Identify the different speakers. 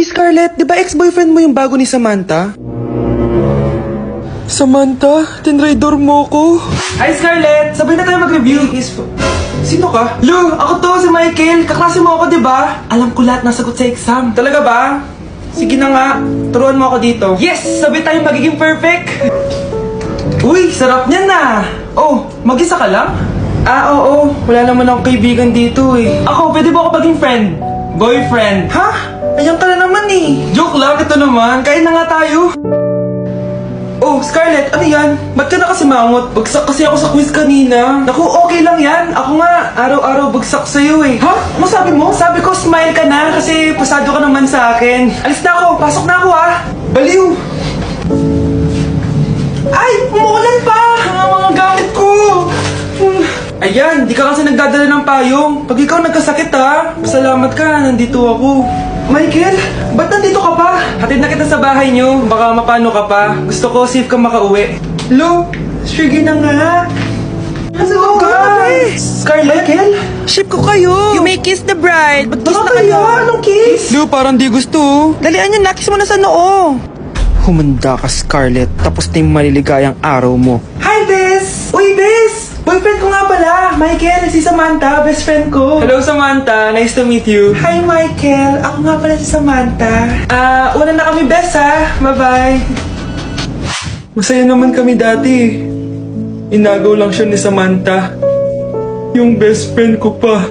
Speaker 1: Scarlett, di ba ex-boyfriend mo yung bago ni Samantha? Samantha, tinraidor mo ko. Hi Scarlett, sabay na tayo mag-review. Sino ka? Lu, ako to, si Michael. Kaklase mo ako, di ba? Alam ko lahat ng sagot sa exam. Talaga ba? Sige na nga, turuan mo ako dito. Yes! Sabay tayo magiging perfect! Uy, sarap niyan na! Oh, mag-isa ka lang? Oo. Wala naman akong kaibigan dito eh. Ako, pwede ba ako maging friend? Boyfriend? Ha? Ayan ka na naman eh. Joke lang, ito naman. Kain na nga tayo. Oh, Scarlett, ano yan? Ba't ka na kasi mangot? Bagsak kasi ako sa quiz kanina. Naku, okay lang yan. Ako nga, araw-araw bagsak sa'yo eh. Ha? Ano sabi mo? Sabi ko, smile ka na kasi pasado ka naman sa akin. Alis na ako, pasok na ako ah. Baliw! Ay, umuulan pa! Ang mga gamit ko! Ayan, di ka kasi nagdadala ng payong. Pag ikaw nagkasakit ha, salamat ka, nandito ako. Michael, ba't nandito ka pa? Hatid na kita sa bahay niyo, baka mapano ka pa. Gusto ko safe ka makauwi. Lo, sige na nga. Ano ka? Scarlett? Michael?
Speaker 2: Ship ko kayo! You may kiss the bride! Mag-kiss na
Speaker 1: Kaya,
Speaker 2: kayo!
Speaker 1: anong kiss?
Speaker 2: Lu, parang di gusto. Dalian yun, nakis mo na sa noo!
Speaker 1: Humanda ka, Scarlett. Tapos na yung maliligayang araw mo. Hi, Bes! Uy, Bes! Boyfriend ko nga pala. Michael, si Samantha, best friend ko. Hello, Samantha. Nice to meet you. Hi, Michael. Ako nga pala si Samantha. Una na kami, Bes, ha? Bye-bye. Masaya naman kami dati. Inagaw lang siya ni Samantha. Yung best friend ko pa.